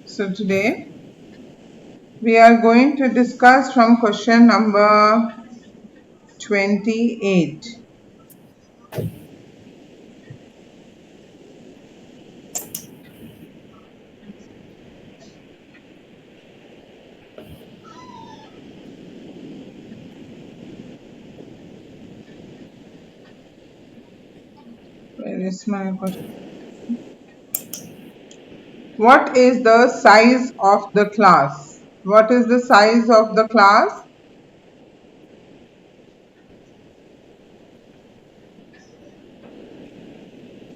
So today we are going to discuss from question number 28. Where is my question? What is the size of the class? What is the size of the class?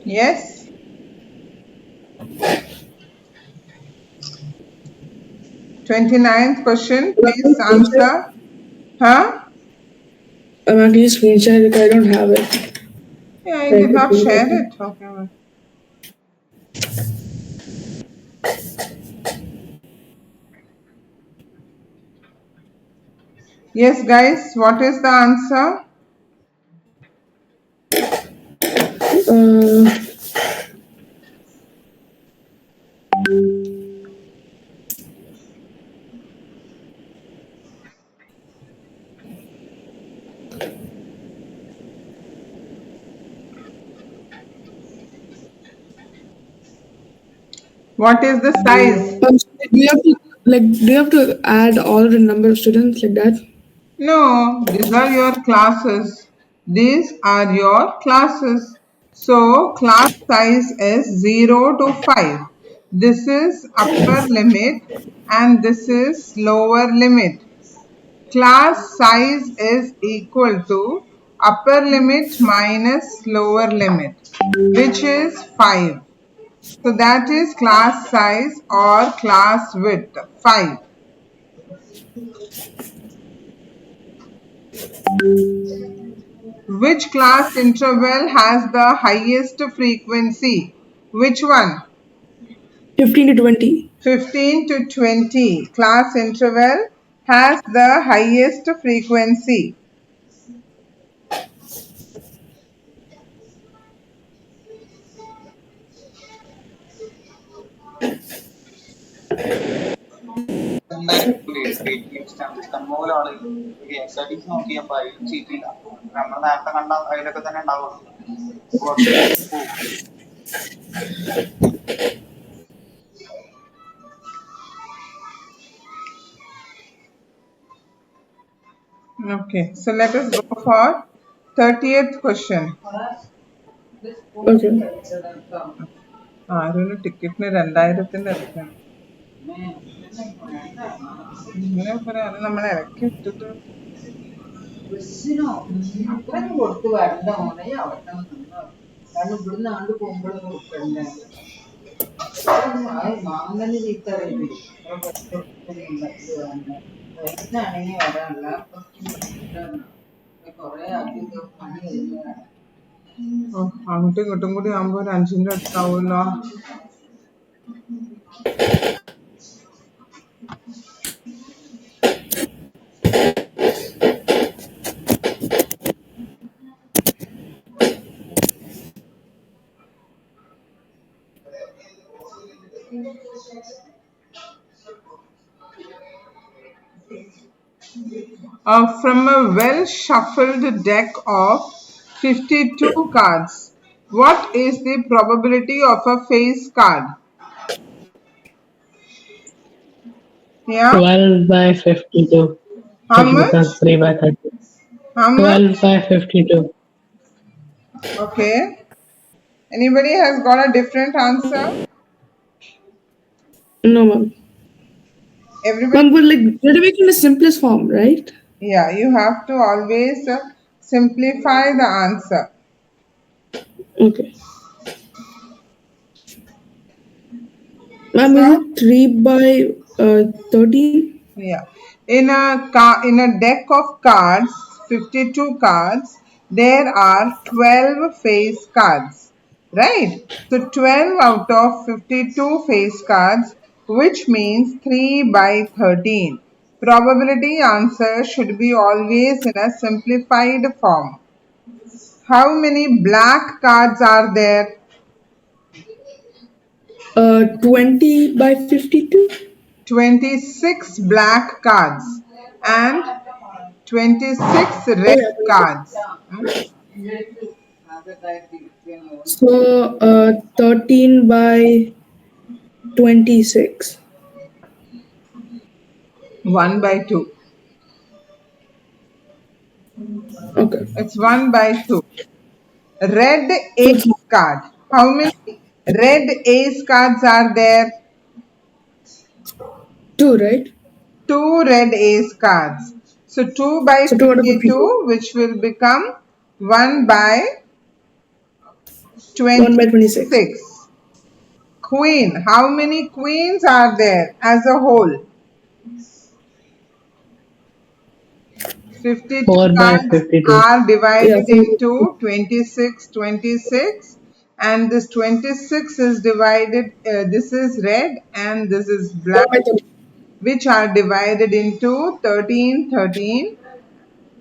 Yes? 29th question, please answer. Huh? I'm actually screenshot it. I don't have it. Yeah, I did not share it. Okay. Yes, guys, what is the answer? Uh, What is the size? so do you have to add all the number of students like that? No, these are your classes. These are your classes. So class size is 0 to 5. This is upper limit and this is lower limit. Class size is equal to upper limit minus lower limit, which is 5. So that is class size or class width 5. Which class interval has the highest frequency? Which one? 15 to 20. 15 to 20. Class interval has the highest frequency. Okay, so let us go for 30th question. Okay. ആരൊരു ടിക്കറ്റിന് 2000 എടുക്കണം ഇങ്ങനെ പറയാം അത് നമ്മളെ ഇറക്കി ഇട്ടിട്ട് ബസ്സിനോ അപ്പനും കൊടുത്ത് വരണ്ട മോനെ അവിടെ നിന്നോ കാരണം ഇവിടുന്ന് ആണ്ട് പോകുമ്പോഴും കൊടുക്കണ്ടേ മാമന് ചീത്ത വയസ്സാണെങ്കിൽ വരാനുള്ള കൊറേ അധികം പണി കഴിഞ്ഞു അങ്ങോട്ടും ഇങ്ങോട്ടും കൂടി ആകുമ്പോ ഒരു 5ന്റെ അടുത്താവുമല്ലോ. From a well shuffled deck of 52 cards, what is the probability of a face card? Yeah? 12 by 52. How 30 becomes much? 3 by 30. How much? 12 by 52. Okay. Anybody has got a different answer? No, ma'am. Everybody? Ma'am, but like, let me make it in the simplest form, right? Yeah, you have to always simplify the answer. Okay. Ma'am, is So, it 3 by 13? yeah. In a deck of cards, 52 cards, there are 12 face cards, right? So 12 out of 52 face cards, which means 3 by 13. Probability answer should be always in a simplified form. How many black cards are there? 20 by 52. 26 black cards and 26 red cards. Hmm? So 13 by 26. 1 by 2. Okay. It's 1 by 2. Red So ace card. How many red ace cards are there? 2, right? 2 red ace cards. So 2 by So 2 out of 52. 52, which will become 1 by 1 by 26. 26. Queen. How many queens are there as a whole? 52 4 by cards 52. are Yeah. divided into 26, 26, and this 26 is divided, this is red and this is 1 black, by 30. which are divided into 13, 13.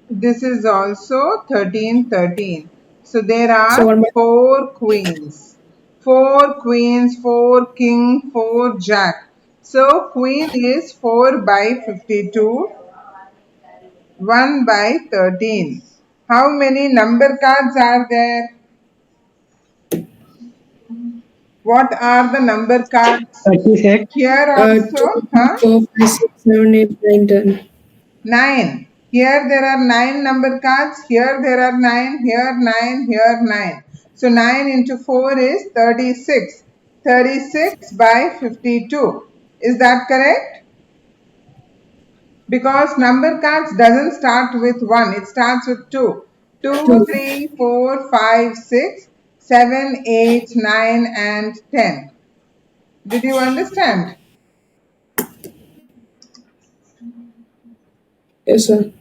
This is also 13, 13. So there So are 1 by 4 queens. 4 queens, 4 king, 4 jack. So queen is 4 by 52, 1 by 13. How many number cards are there? What are the number cards? 36. Here 2, also, 3, huh? 4, 5, 6, 7, 8, 9, 10. 9. Here there are 9 number cards. Here there are 9. Here 9. Here 9. So 9 into 4 is 36. 36 by 52. Is that correct? Because number cards doesn't start with 1. It starts with 2. 2, 2. 3, 4, 5, 6, 7, 8, 9 and 10. Did you understand? Yes, sir.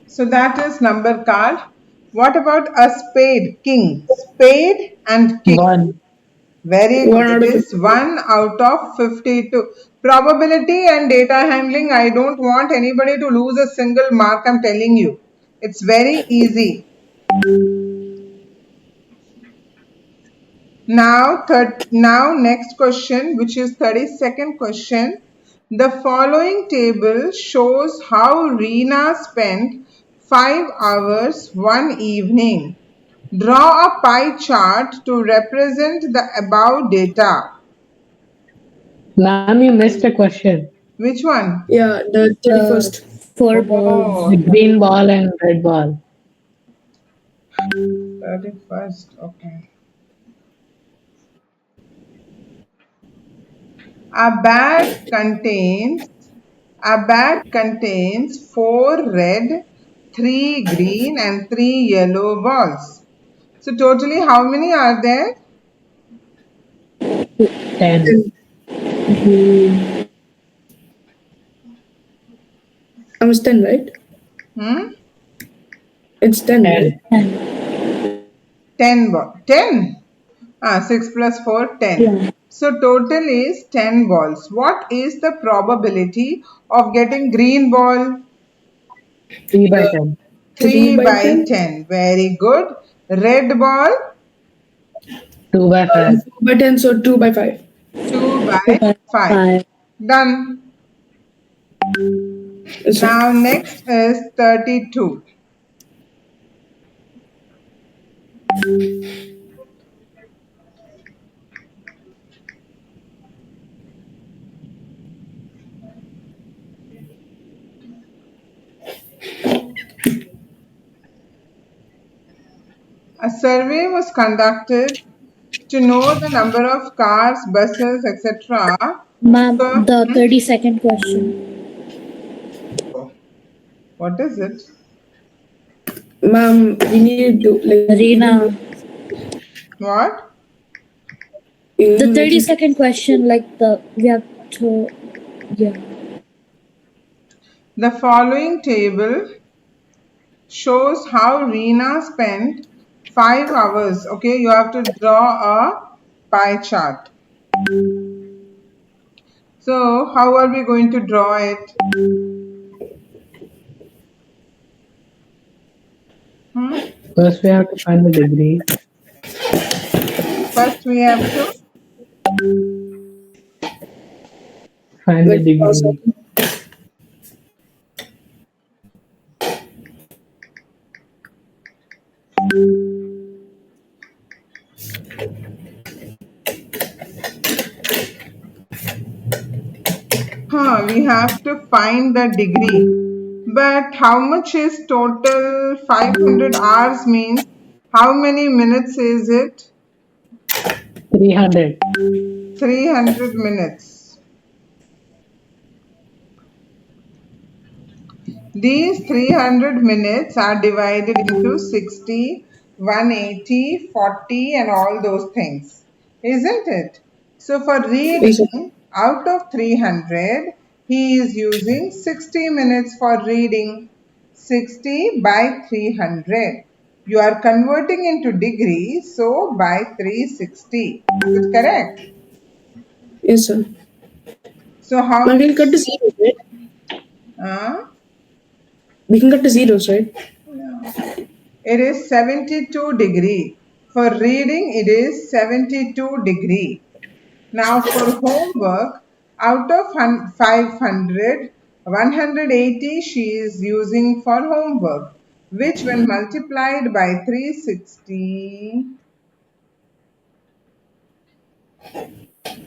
So that is number card. What about a spade, king? Spade and king. 1. Very 1 good. out It of is 50. 1 out of 52. Probability and data handling, I don't want anybody to lose a single mark, I'm telling you. It's very easy. Now next question, which is 32nd question. The following table shows how Reena spent 5 hours one evening. Draw a pie chart to represent the above data. Ma'am, you missed a question. Which one? Yeah, the 31st. 4 balls. Oh, The green ball and red ball. 31st. Okay. A bag contains 4 red, 3 green and 3 yellow balls. So totally how many are there? 10. I was 10, right? Hmm? It's 10, right? 10. 10. 6 plus 4, 10. Yeah. So total is 10 balls. What is the probability of getting green ball? 3 by 10. 3 3 by by 10. 10. Very good. Red ball? 2 by 5. 4 by 10, so 2 by 5. 2 by 2 by 5. 5. Done. Yes, sir. Now next is 32. A survey was conducted to know the number of cars, buses, etc. Ma'am, So, the 32nd question. what is it? Ma'am, we need to, like, Reena. What? The 32nd question, like we have to, yeah. The following table shows how Reena spent 5 hours. Okay, you have to draw a pie chart. So, how are we going to draw it? First, we have to find the degree. First, we have to. Find the Like degree. We have to find the degree. But how much is total 500 hours means? How many minutes is it? 300. 300 minutes. These 300 minutes are divided into 60, 180, 40 and all those things. Isn't it? So for yes, sir. reading, out of 300, he is using 60 minutes for reading. 60 by 300. You are converting into degrees, so by 360. Is it correct? Yes, sir. So how Now we can cut to much? zeros, right? Uh, We can cut to zeros, right? It is 72 degree. For reading, it is 72 degree. Now for homework, out of 500, 180 she is using for homework, which when multiplied by 360,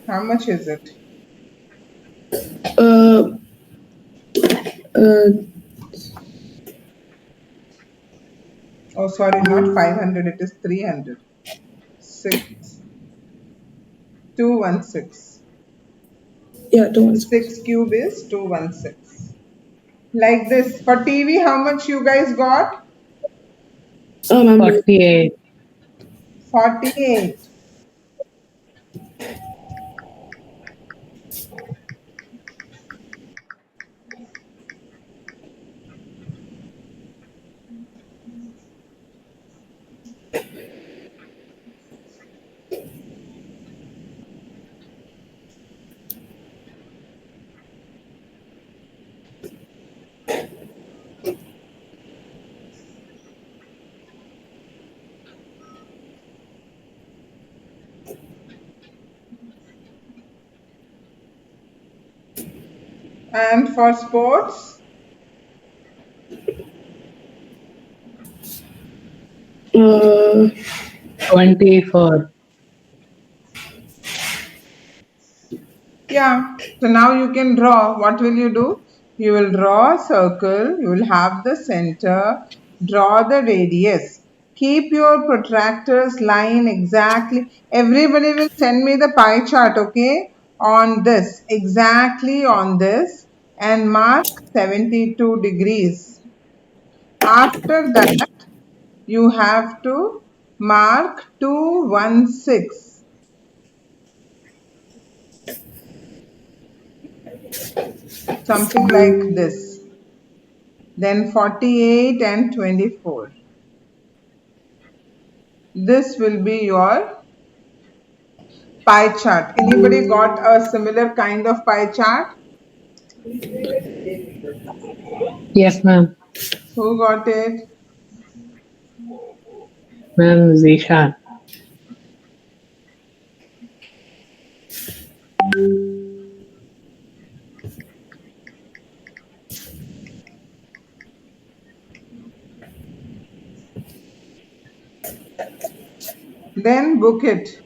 how much is it? Uh, uh, Oh, sorry, not 500, it is 300. 6, 216. yeah, 2 1. 6 cube is 216. Like this. For TV, how much you guys got? Ma'am, 48. 48. And for sports, uh, 24. yeah. So now you can draw. What will you do? You will draw a circle. You will have the center. Draw the radius. Keep your protractors line exactly. Everybody will send me the pie chart, okay? On this, exactly on this, and mark 72 degrees. After that, you have to mark 216, something like this. Then 48 and 24. This will be your pie chart. Anybody got a similar kind of pie chart? Yes, ma'am. Who got it? Ma'am, Zishan. Then book it.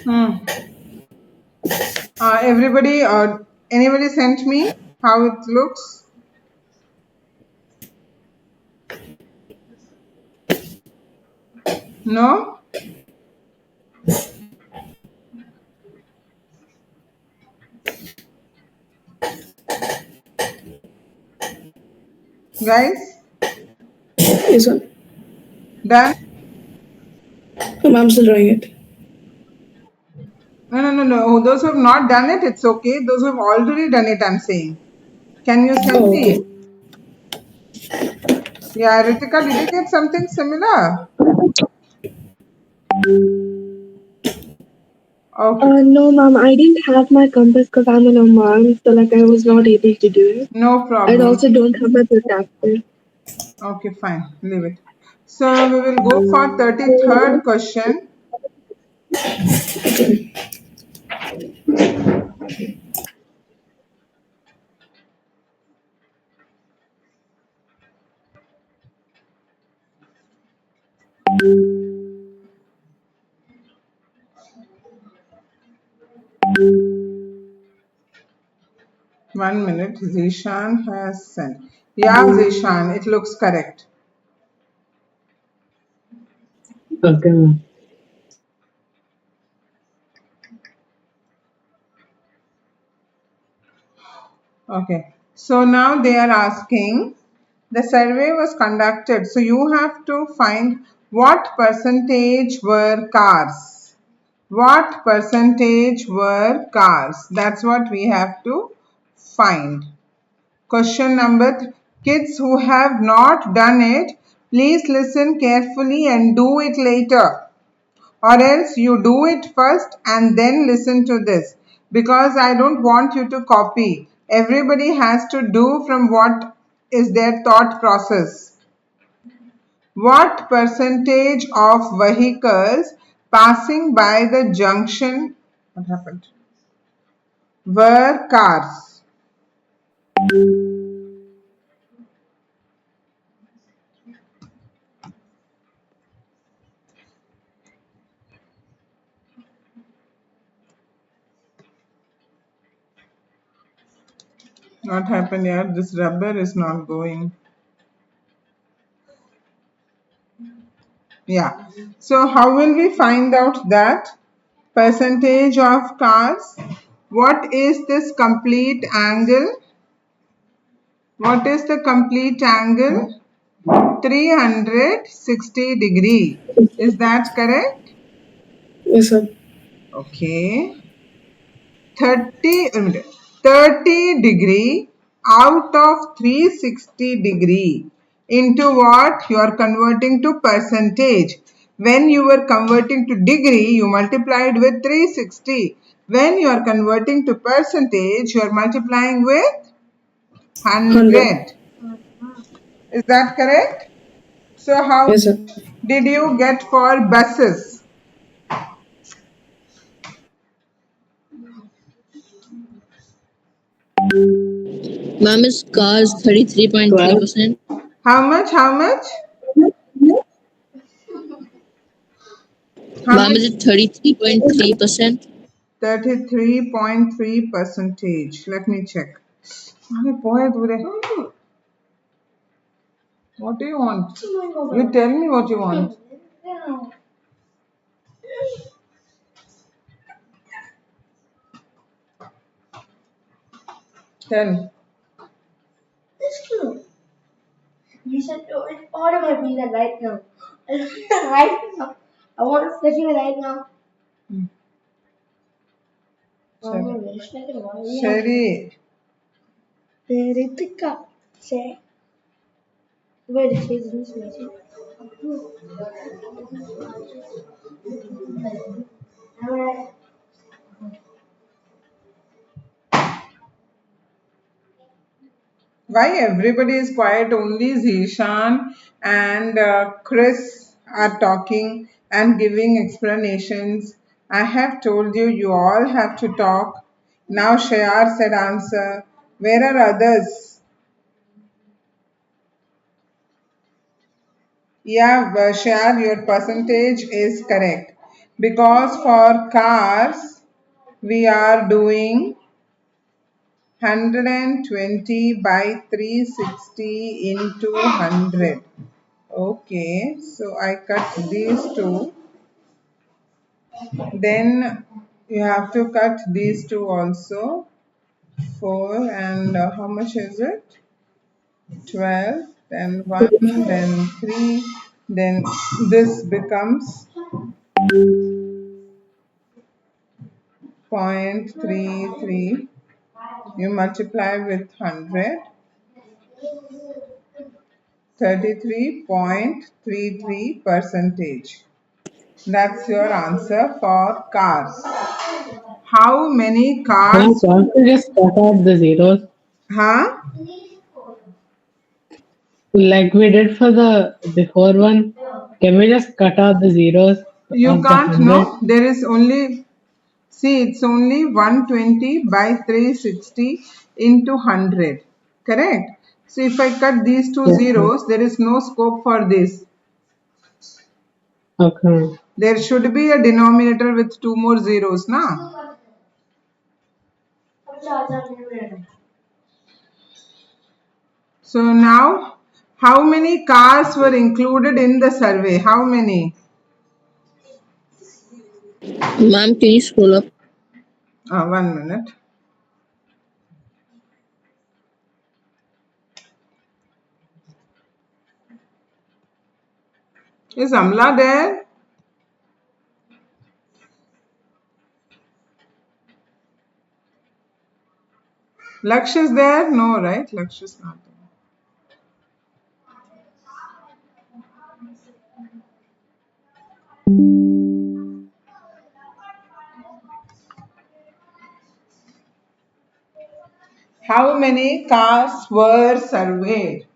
Hmm. Everybody, anybody sent me how it looks? No? Guys? Yes, sir. Done? I'm still drawing it. No. Those who have not done it, it's okay. Those who have already done it, I'm saying. Can you send Oh, me? okay. Yeah, Ritika, did you get something similar? Okay. No, ma'am, I didn't have my compass because I'm an Oman, so like I was not able to do it. No I problem. also don't have my protractor. Okay, fine. Leave it. So we will go for 33rd question. Okay. 1 minute. Zishan has sent. Yeah, Zishan, it looks correct. Okay, ma'am. Okay. So now they are asking, the survey was conducted. So you have to find what percentage were cars. What percentage were cars? That's what we have to find. Question number kids who have not done it, please listen carefully and do it later. Or else you do it first and then listen to this, because I don't want you to copy. Everybody has to do from what is their thought process. What percentage of vehicles passing by the junction, what happened, were cars? What happened here? This rubber is not going. Yeah. So how will we find out that percentage of cars? What is this complete angle? What is the complete angle? 360 degree. Is that correct? Yes, sir. Okay. 30 degree out of 360 degree into what you are converting to percentage. When you were converting to degree, you multiplied with 360. When you are converting to percentage, you are multiplying with 100. 100. Is that correct? So how Yes, sir. did you get for buses? Ma'am, is cars 12. 33.3%? How much? How much? How Ma'am, much? is it 33.3%? 33.3 percentage. Let me check. अरे पोहे दूरे. What do you want? You tell me what you want. Tell. You should order my pizza right now. Right now. I want to finish it right now. Sherry. Ritika. Say. Where is this message? Why everybody is quiet? Only Zishan and Chris are talking and giving explanations. I have told you, you all have to talk. Now Shayar said answer. Where are others? Yeah, Shar, your percentage is correct. Because for cars, we are doing 120 by 360 into 100. Okay, so I cut these two. Then you have to cut these two also. 4 and how much is it? 12, then 1, then 3, then this becomes 0.33. You multiply with 100, 33.33 percentage. That's your answer for cars. How many Ma'am, cars? can't you just cut out the zeros Huh? like we did for the before one? Can we just cut out the zeros You of the can't 100? know. There is only, see, it's only 120 by 360 into 100. Correct? So if I cut these two Yes, ma'am. zeros, there is no scope for this. Okay, ma'am. There should be a denominator with two more zeros, na? So now, how many cars were included in the survey? How many? Ma'am, can you scroll up? 1 minute. Is Amla there? Laksh is there? No, right? Laksh is not there. How many cars were surveyed?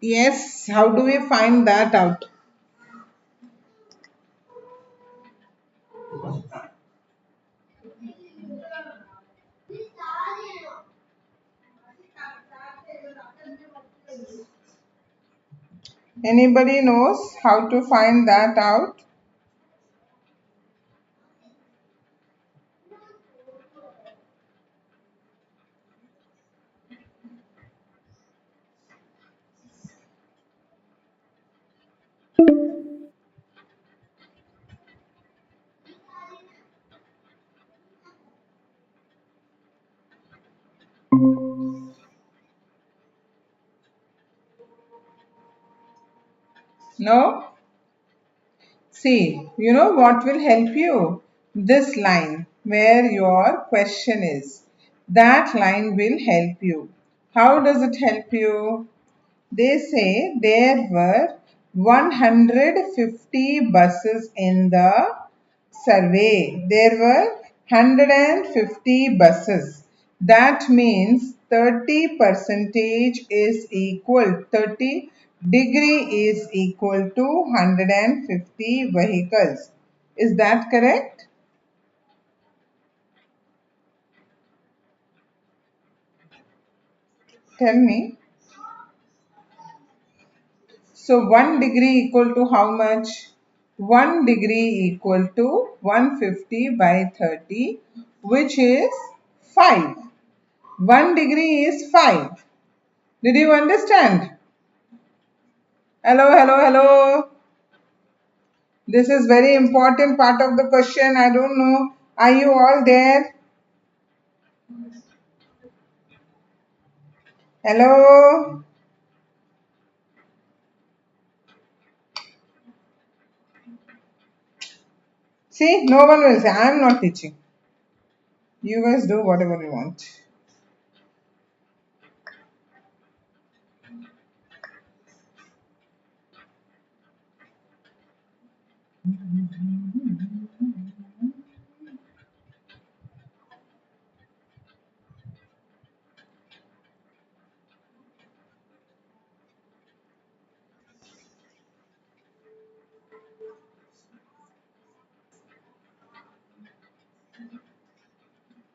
Yes, how do we find that out? Anybody knows how to find that out? No? See, you know what will help you? This line where your question is. That line will help you. How does it help you? They say there were 150 buses in the survey. There were 150 buses. That means 30 percentage is equal, 30 degree is equal to 150 vehicles. Is that correct? Tell me. So 1 degree equal to how much? 1 degree equal to 150 by 30, which is 5. 1 degree is 5. Did you understand? Hello, hello, hello. This is very important part of the question. I don't know. Are you all there? Hello? See, no one will say, I am not teaching. You guys do whatever you want.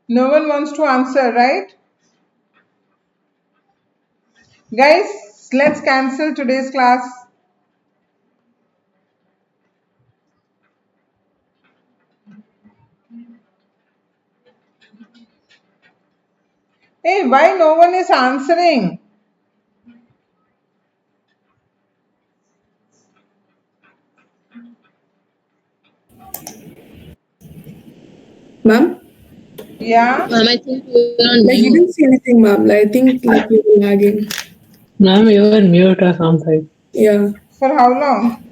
No one wants to answer, right? Guys, let's cancel today's class. Hey, why no one is answering? Ma'am? Yeah? Ma'am, I think you're on Like, you mute. didn't say anything, ma'am. Like, I think, like, you were lagging. Ma'am, you were mute or something. Yeah. For how long?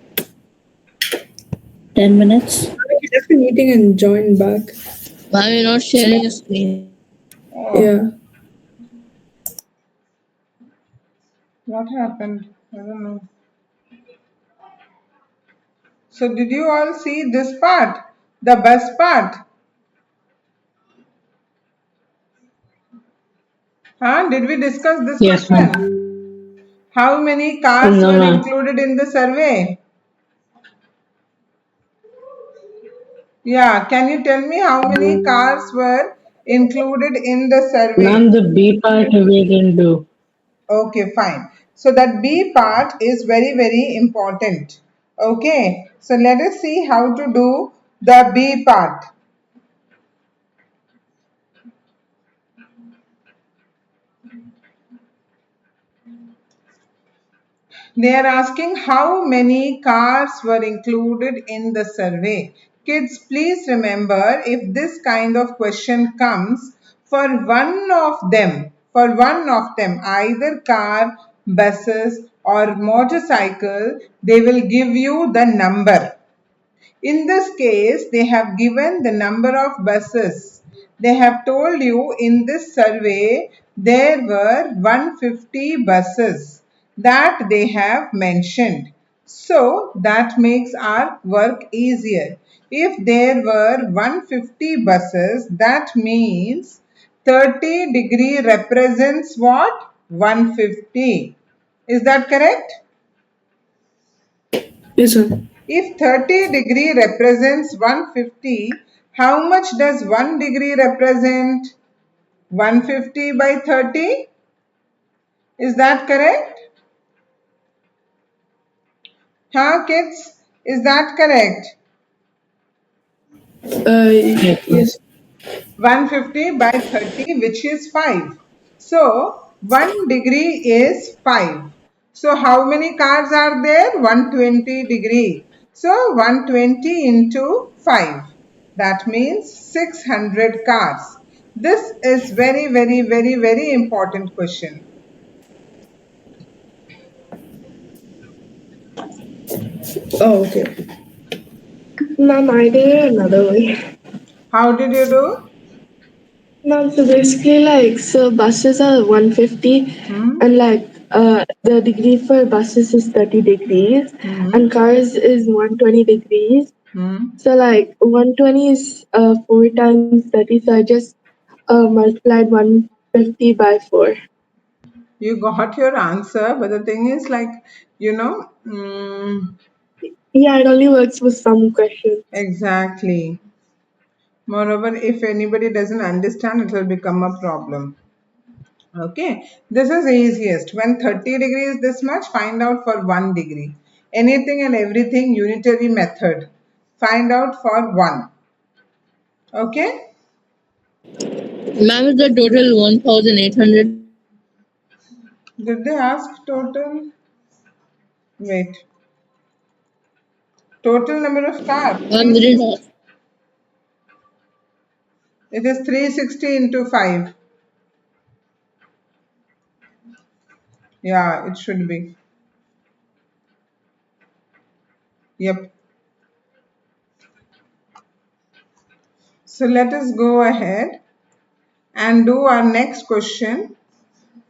10 minutes. You left the meeting and joined back. Ma'am, you're not sharing your screen. Oh, Yeah. what happened? I don't know. So did you all see this part? The bus part? Huh? Did we discuss this Yes, ma'am. question? How many cars No, were ma'am. included in the survey? Yeah, can you tell me how many cars were included in the survey? Ma'am, the B part we didn't do. Okay, fine. So that B part is very, very important. Okay, so let us see how to do the B part. They are asking how many cars were included in the survey. Kids, please remember, if this kind of question comes for one of them, either car, buses or motorcycle, they will give you the number. In this case, they have given the number of buses. They have told you in this survey there were 150 buses that they have mentioned. So that makes our work easier. If there were 150 buses, that means 30° represents what? 150. Is that correct? Yes, sir. If 30° represents 150, how much does 1° represent? 150 by 30? Is that correct? Huh, kids? Is that correct? Yes, ma'am. Yes. 150 by 30, which is 5. So 1° is 5. So how many cars are there? 120°. So 120 into 5. That means 600 cars. This is very, very, very, very important question. Oh, okay. Ma'am, I did it another way. How did you do? Ma'am, so basically, like, so buses are 150, Hmm? and like, the degree for buses is 30 degrees, Hmm? and cars is 120 degrees. Hmm? So, like, 120 is 4 times 30, so I just multiplied 150 by 4. You got your answer, but the thing is like, Yeah, it only works for some questions. exactly. Moreover, if anybody doesn't understand, it will become a problem. Okay, this is easiest. When 30° is this much, find out for 1°. Anything and everything unitary method. Find out for 1. Okay, Ma'am, is the total 1,800? did they ask total? Wait, total number of cars. Ma'am, they didn't ask. It is 360 into 5. Yeah, it should be. Yep. So let us go ahead and do our next question.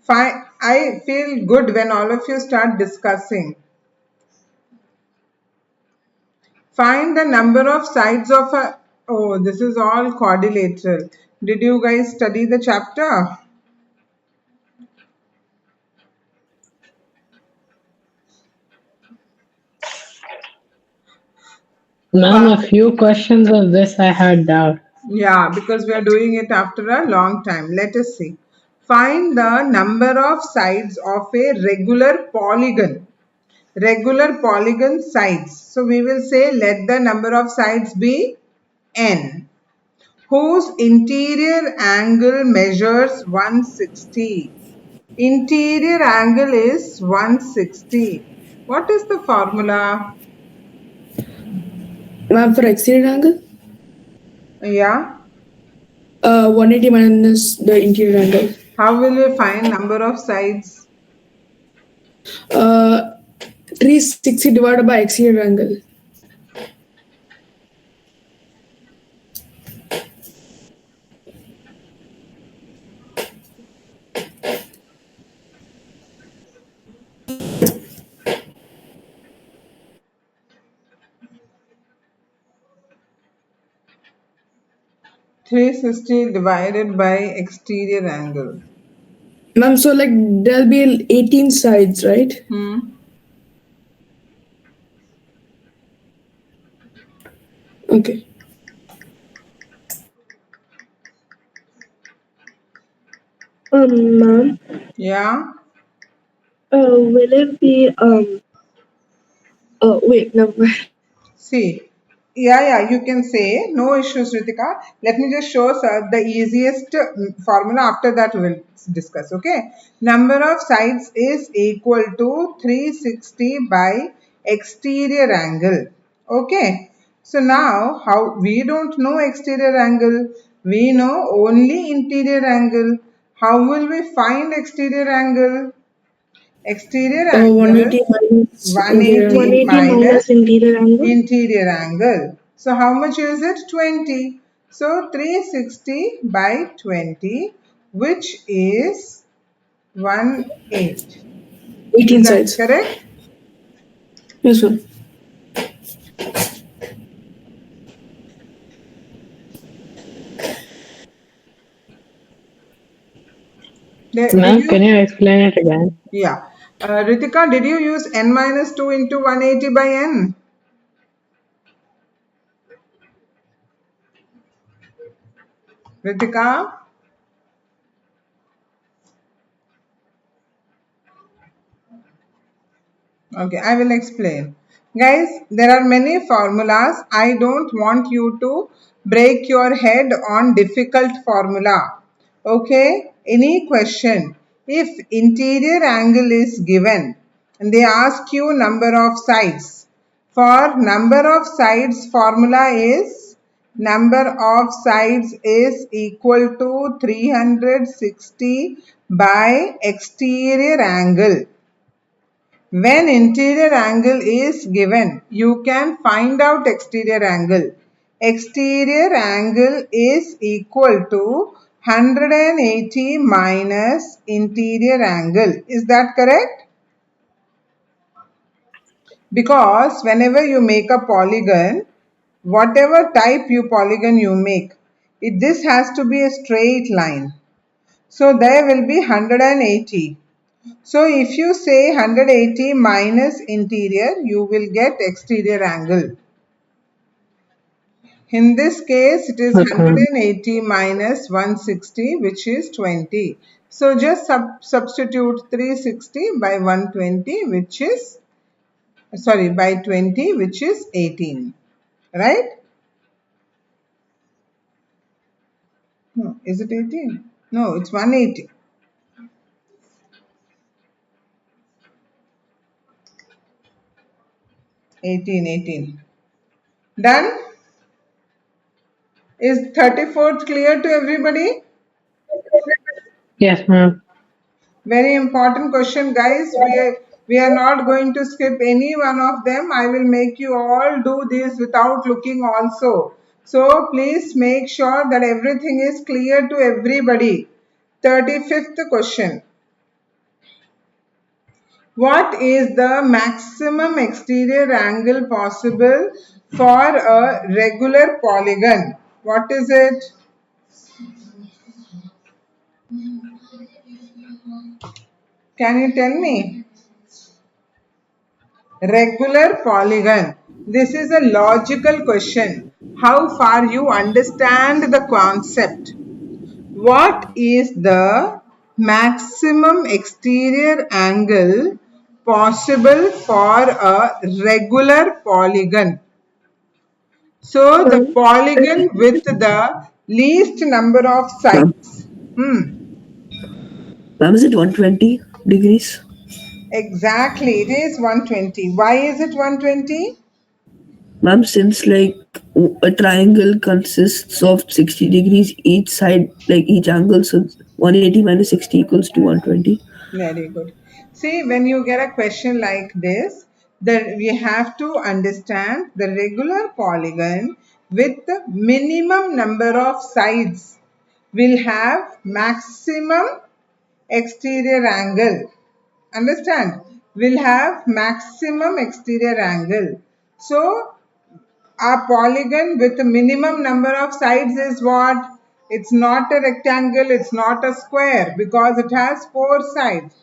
I feel good when all of you start discussing. Find the number of sides of a... Oh, this is all quadrilateral. Did you guys study the chapter? Ma'am, a few questions of this I had doubt. Yeah, because we are doing it after a long time. Let us see. Find the number of sides of a regular polygon. Regular polygon sides. So we will say let the number of sides be n, whose interior angle measures 160. Interior angle is 160. What is the formula? Ma'am, for exterior angle, Yeah. 180 minus the interior angle. How will we find number of sides? Uh, 360 divided by exterior angle. Three 360 divided by exterior angle. Ma'am, so like there'll be 18 sides, right? Okay. Ma'am, Yeah. will it be wait, no. See, yeah, you can say no issues, Ritika. Let me just show the easiest formula. After that, we will discuss. Okay, number of sides is equal to 360 by exterior angle. Okay, so now how we don't know exterior angle, we know only interior angle. How will we find exterior angle? Exterior angle 180 minus interior 180 angle. 180 minus minus interior angle. interior angle. So how much is it? 20. So 360 by 20, which is 1/8. 18 Is that sides. correct? Yes, ma'am. Did Ma'am, you? can you explain it again? Yeah. Ritika, did you use n minus 2 into 180 by n? Ritika? Okay, I will explain. Guys, there are many formulas. I don't want you to break your head on difficult formula. Okay, any question? If interior angle is given and they ask you number of sides. For number of sides formula is number of sides is equal to 360 by exterior angle. When interior angle is given, you can find out exterior angle. Exterior angle is equal to 180 minus interior angle. Is that correct? Because whenever you make a polygon, whatever type you polygon you make, this has to be a straight line. So there will be 180. So if you say 180 minus interior, you will get exterior angle. In this case, it is Okay. 180 minus 160, which is 20. So just substitute 360 by 120, which is, sorry, by 20, which is 18. Right? No, is it 18? No, it's 180. 18. Done? Is 34th clear to everybody? Yes, ma'am. Very important question, guys. We are not going to skip any one of them. I will make you all do this without looking also. So please make sure that everything is clear to everybody. 35th question. What is the maximum exterior angle possible for a regular polygon? What is it? Can you tell me? Regular polygon. This is a logical question. how far you understand the concept. What is the maximum exterior angle possible for a regular polygon? So the Um, polygon with the least number of Ma'am, sides. Hmm. ma'am, is it 120 degrees? Exactly, it is 120. Why is it 120? Ma'am, since like a triangle consists of 60 degrees each side, like each angle, so 180 minus 60 equals to 120. Very good. See, when you get a question like this, then we have to understand the regular polygon with the minimum number of sides will have maximum exterior angle. Understand? Will have maximum exterior angle. So a polygon with a minimum number of sides is what? It's not a rectangle, it's not a square because it has four sides.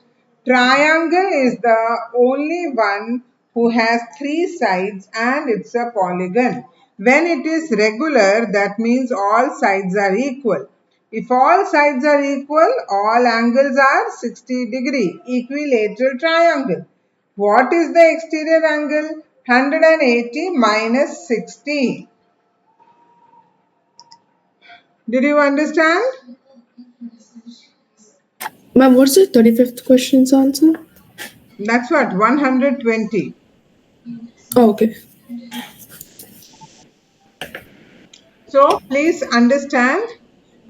Triangle is the only one who has three sides and it's a polygon. When it is regular, that means all sides are equal. If all sides are equal, all angles are 60-degree, equilateral triangle. What is the exterior angle? 180 minus 60. Did you understand? Ma'am, what's the 35th question's answer? That's what, 120. Oh, okay. So please understand,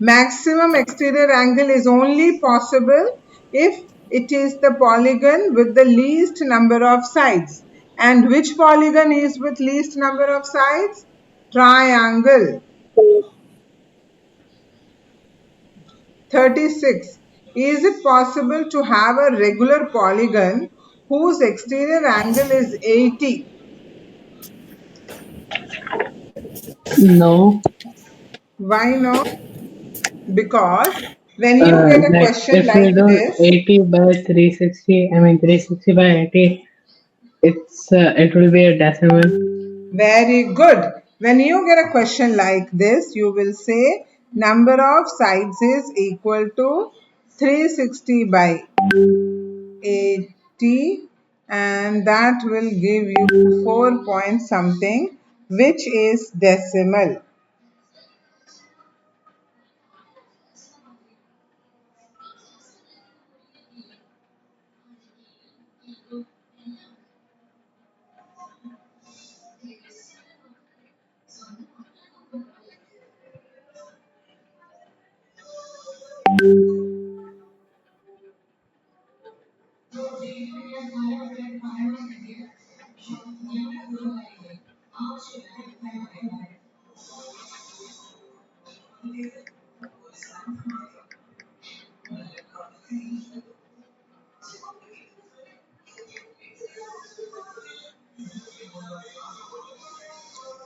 maximum exterior angle is only possible if it is the polygon with the least number of sides. And which polygon is with least number of sides? Triangle. 36. Is it possible to have a regular polygon whose exterior angle is 80? No. Why not? Because when you get a Like question if we like do this, 80 by 360, I mean 360 by 80, it will be a decimal. very good. When you get a question like this, you will say number of sides is equal to 360 by 80 and that will give you 4 point something which is decimal.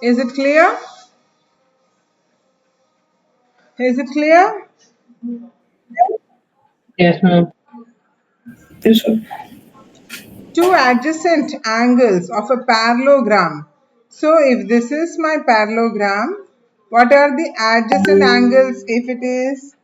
Is it clear? Is it clear? Yes, ma'am. Yes, sir. Two adjacent angles of a parallelogram. So if this is my parallelogram, what are the adjacent angles if it is?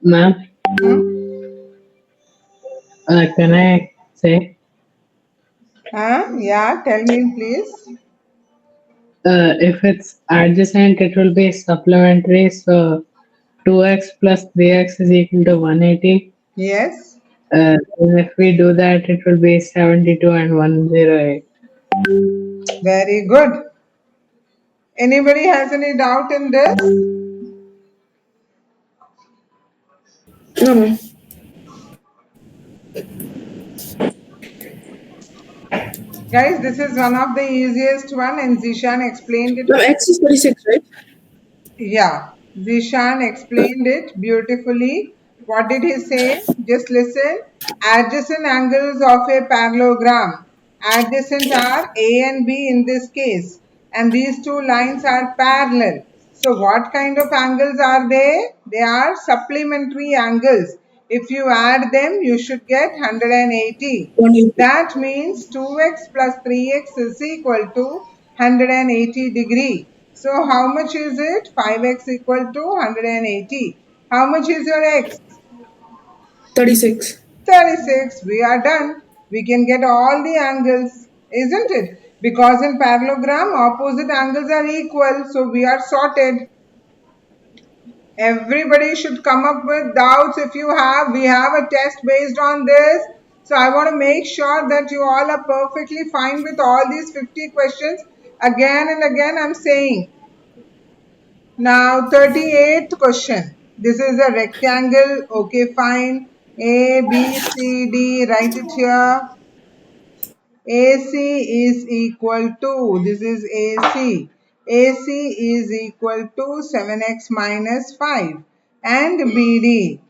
Ma'am, Hmm? can I say? Yeah, tell me please. If it's adjacent, it will be supplementary. So 2x plus 3x is equal to 180. Yes. And if we do that, it will be 72 and 108. Very good. Anybody has any doubt in this? No, ma'am. Guys, this is one of the easiest one and Zishan explained it. Ma'am, X is 36, right? Yeah, Zishan explained it beautifully. What did he say? Just listen. Adjacent angles of a parallelogram. Adjacent are A and B in this case. And these two lines are parallel. So what kind of angles are they? They are supplementary angles. If you add them, you should get 180. 180. That means 2x plus 3x is equal to 180 degree. So how much is it? 5x equal to 180. How much is your x? 36. 36. We are done. We can get all the angles, isn't it? Because in parallelogram, opposite angles are equal. So we are sorted. Everybody should come up with doubts if you have. We have a test based on this. So I want to make sure that you all are perfectly fine with all these 50 questions. Again and again I'm saying. Now 38th question. This is a rectangle. Okay, fine. A, B, C, D. Write it here. AC is equal to, this is AC. AC is equal to 7x minus 5 and BD.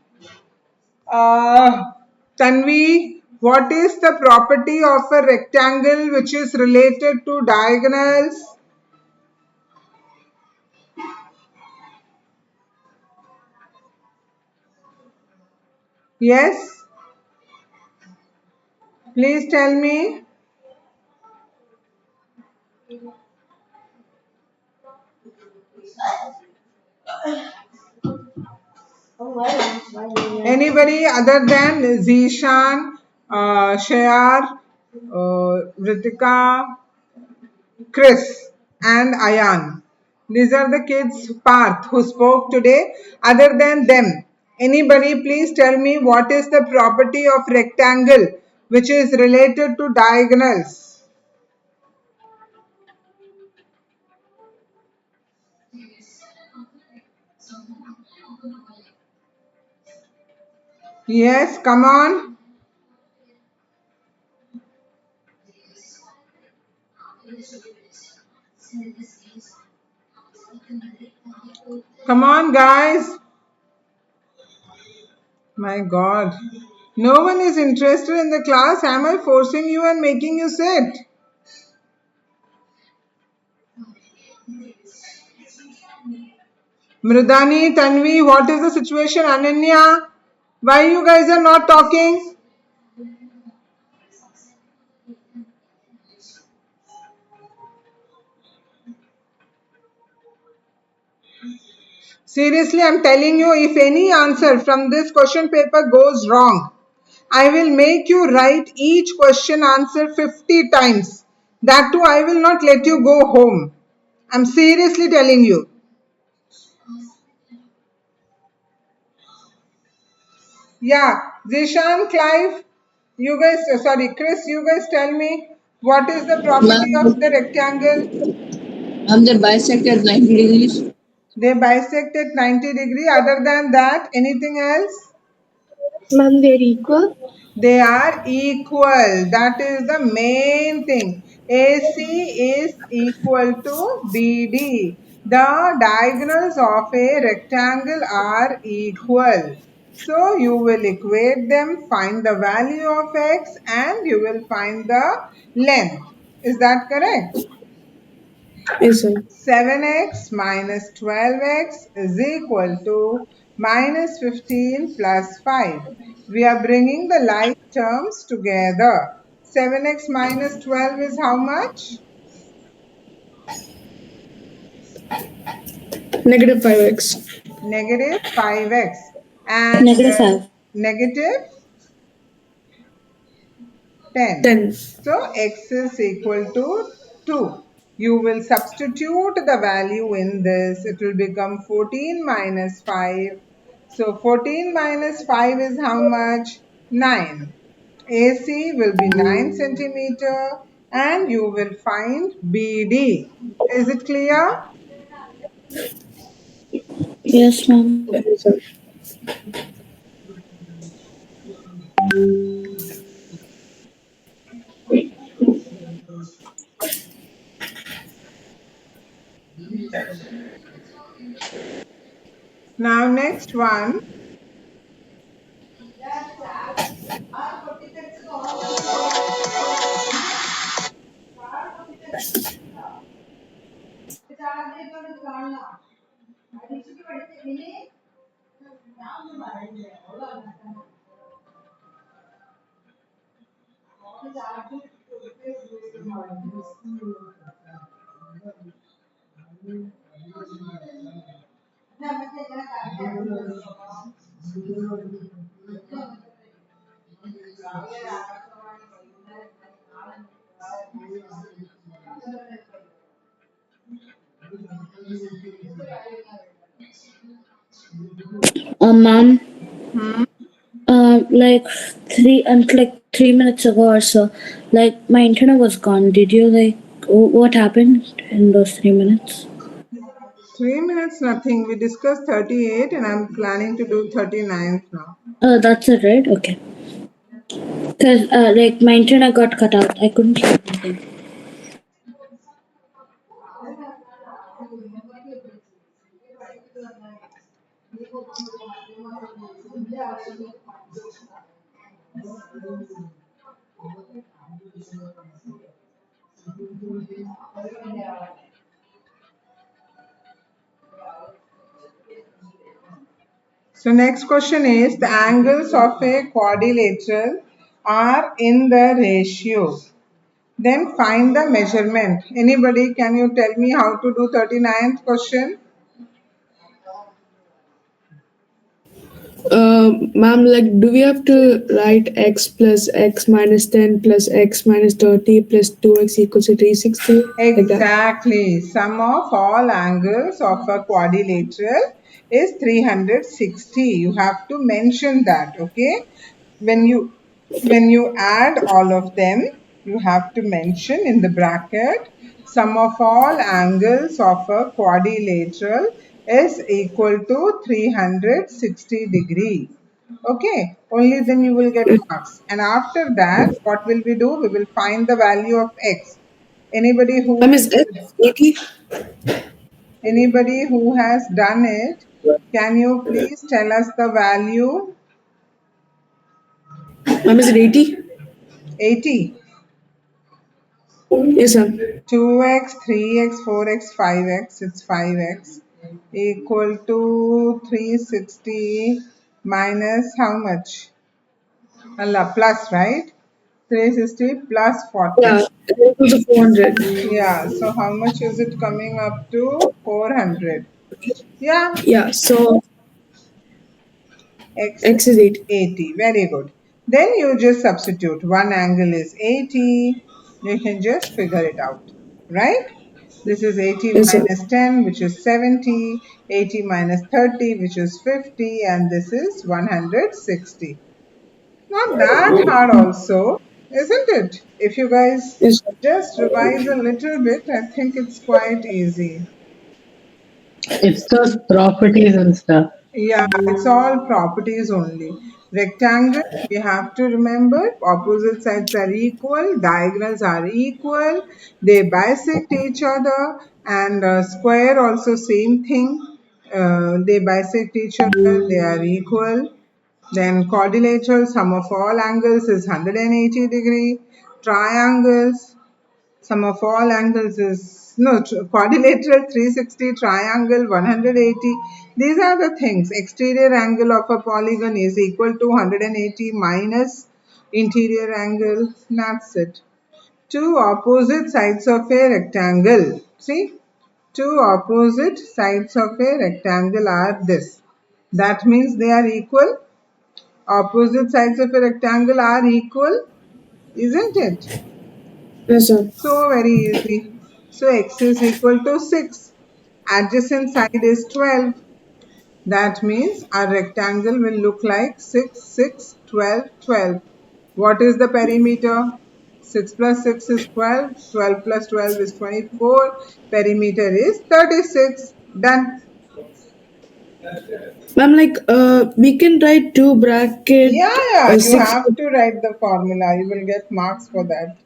Tanvi, what is the property of a rectangle which is related to diagonals? Yes? Please tell me. Anybody other than Zishan, Shayar, Ritika, Chris and Ayan. These are the kids Parth who spoke today. Other than them, anybody please tell me what is the property of rectangle which is related to diagonals? Yes, come on. Come on, guys. My God. No one is interested in the class. Am I forcing you and making you sit? Mridani, Tanvi, what is the situation? Ananya, why you guys are not talking? Seriously, I'm telling you, if any answer from this question paper goes wrong, I will make you write each question answer 50 times. That too, I will not let you go home. I'm seriously telling you. Yeah, Zishan, Clive, you guys, sorry, Chris, you guys tell me what is the property of the rectangle? They bisect at 90 degrees. They bisect at 90 degree. Other than that, anything else? Ma'am, they're equal. They are equal. That is the main thing. AC is equal to BD. The diagonals of a rectangle are equal. So you will equate them, find the value of x and you will find the length. Is that correct? Yes, sir. 7x minus 12x is equal to minus 15 plus 5. We are bringing the like terms together. 7x minus 12 is how much? Negative 5x. Negative 5x. And Negative 5. negative 10. 10. So x is equal to 2. You will substitute the value in this. It will become 14 minus 5. So 14 minus 5 is how much? 9. AC will be 9 centimeter and you will find BD. Is it clear? Yes, ma'am. Yes, sir. Now next one. Ma'am, Hmm? like 3 minutes ago or so, like my internet was gone. Did you like what happened in those 3 minutes? 3 minutes, nothing. We discussed 38 and I'm planning to do 39th now. That's it, right? Okay. Because like my internet got cut out. I couldn't hear anything. So next question is the angles of a quadrilateral are in the ratio. Then find the measurement. Anybody, can you tell me how to do 39th question? Ma'am, like, do we have to write x plus x minus 10 plus x minus 30 plus 2x equals to 360? Like that? Exactly. Sum of all angles of a quadrilateral is 360. You have to mention that, okay? When you add all of them, you have to mention in the bracket sum of all angles of a quadrilateral is equal to 360 degree. Okay, only then you will get marks. And after that, what will we do? We will find the value of x. Anybody who Ma'am, is x 80? has done it, can you please tell us the value? Ma'am, is it 80? 80. Yes, ma'am. 2x, 3x, 4x, 5x, it's 5x equal to 360 minus how much? Allah, plus, right? 360 plus 40. Yeah, it equals to 400. Yeah, so how much is it coming up to? 400. Yeah, Yeah, so x x is 80. 80. Very good. Then you just substitute. One angle is 80. You can just figure it out. Right? This is 80 Yes, sir. minus 10, which is 70. 80 minus 30, which is 50. And this is 160. Not that hard also, isn't it? If you guys Yes, sir. just revise a little bit, I think it's quite easy. It's those properties and stuff. Yeah, it's all properties only. Rectangle, we have to remember opposite sides are equal, diagonals are equal, they bisect each other, and square also same thing. They bisect each other, they are equal. Then quadrilateral, sum of all angles is 180 degree. Triangles, sum of all angles is no quadrilateral 360, triangle 180. These are the things. Exterior angle of a polygon is equal to 180 minus interior angle. That's it. Two opposite sides of a rectangle. See, two opposite sides of a rectangle are this. That means they are equal. Opposite sides of a rectangle are equal, isn't it? Yes, sir. So very easy. So x is equal to 6. Adjacent side is 12. That means our rectangle will look like 6, 6, 12, 12. What is the perimeter? 6 plus 6 is 12. 12 plus 12 is 24. Perimeter is 36. Done. Ma'am, like, we can write two bracket Yeah, you 6. have to write the formula. You will get marks for that.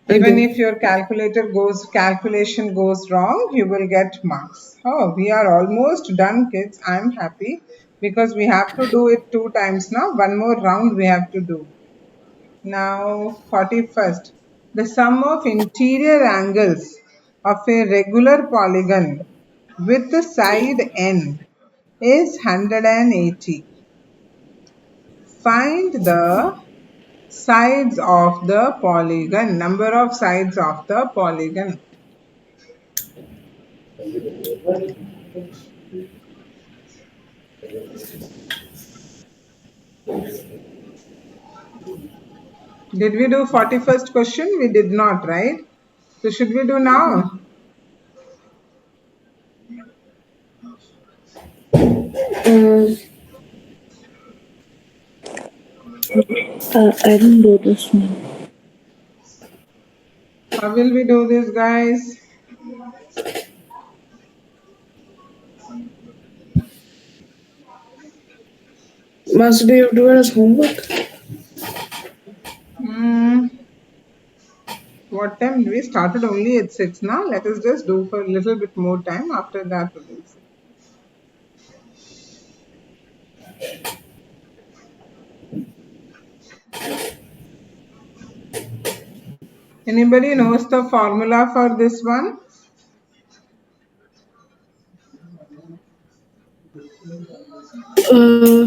Even Okay. if your calculation goes wrong, you will get marks. Oh, we are almost done, kids. I'm happy because we have to do it 2 times now. One more round we have to do. Now, 41st. The sum of interior angles of a regular polygon with the side n is 180. Find the sides of the polygon, number of sides of the polygon. Did we do 41st question? We did not, right? So should we do now? Um, I didn't do this one. How will we do this, guys? Master, do you do it as homework? Hmm. What time? We started only at 6 now. Let us just do for a little bit more time. After that, we will see. Anybody knows the formula for this one? Uh,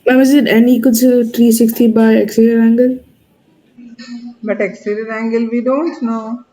Ma'am, is it n equals to 360 by exterior angle? But exterior angle we don't know.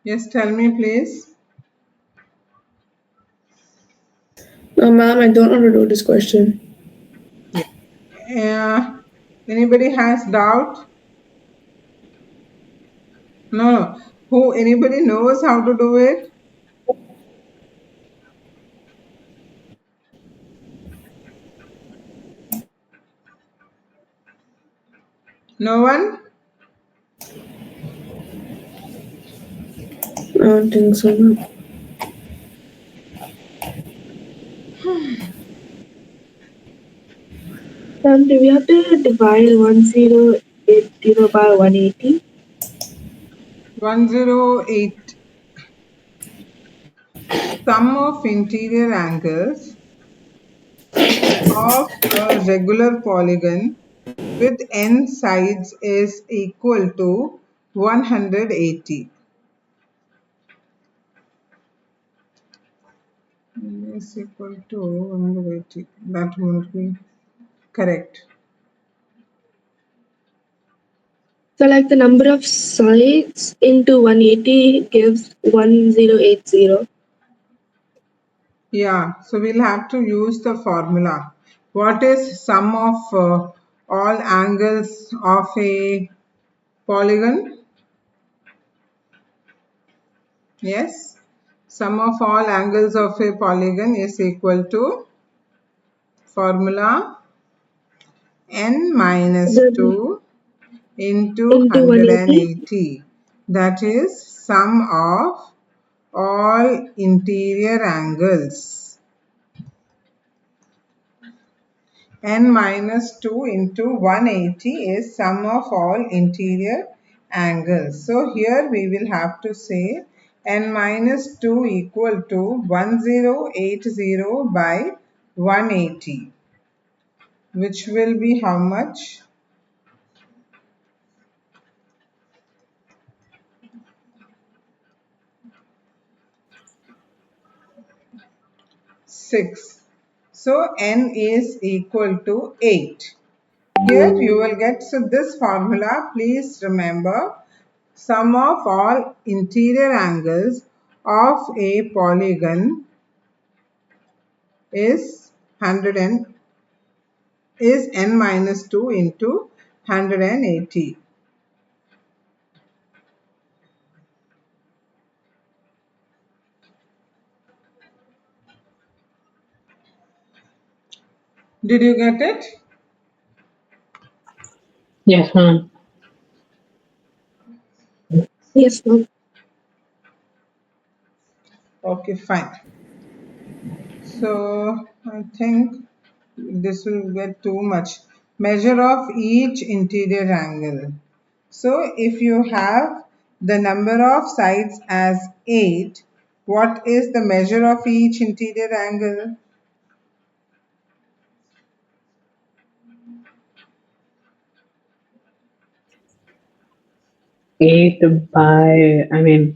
Yes, tell me please. No, ma'am, I don't know how to do this question. Anybody has doubt? No. Who? Anybody knows how to do it? No one? I don't think so, ma'am. Do we have to divide 1080 by 180? 108. Sum of interior angles of a regular polygon with n sides is equal to 180. Is equal to 180. That won't be correct. So, like the number of sides into 180 gives 1080. Yeah, so we'll have to use the formula. What is sum of all angles of a polygon? Yes, sum of all angles of a polygon is equal to formula n minus The 2 into into 180. 180. That is sum of all interior angles. N minus 2 into 180 is sum of all interior angles. So here we will have to say n minus 2 equal to 1080 by 180, which will be how much? 6. So n is equal to 8. Here you will get, so this formula, please remember, sum of all interior angles of a polygon is 100 and is n minus 2 into 180. Did you get it? Yes, ma'am. Yes, ma'am. Okay, fine. So I think this will get too much. Measure of each interior angle. So if you have the number of sides as 8, what is the measure of each interior angle?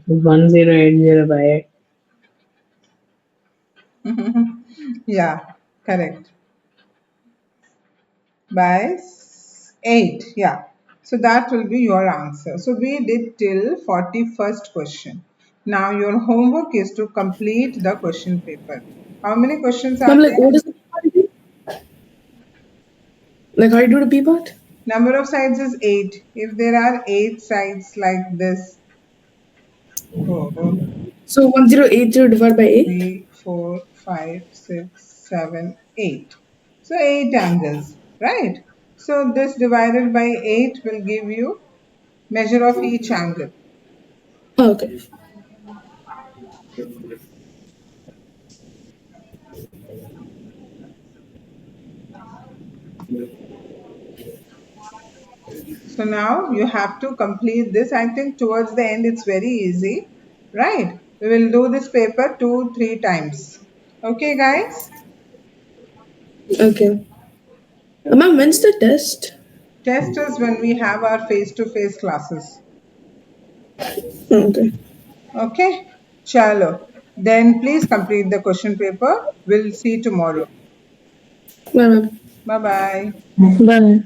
1080 by 8. Yeah, correct. By 8, yeah. So that will be your answer. So we did till 41st question. Now your homework is to complete the question paper. How many questions are Ma'am, like, there? what is the P part again? Like, how do you do the P part? Number of sides is 8. If there are 8 sides like this, oh, So 1080 divided by 8? 3, 4, 5, 6, 7, 8. So 8 angles, right? So this divided by 8 will give you measure of each angle. Oh, okay. So now you have to complete this. I think towards the end it's very easy, right? We will do this paper 2-3 times. Okay, guys? Okay. Ma'am, when's the test? Test is when we have our face-to-face classes. Oh, okay. Okay? Chalo. Then please complete the question paper. We'll see tomorrow. Bye, ma'am. Bye-bye. Bye.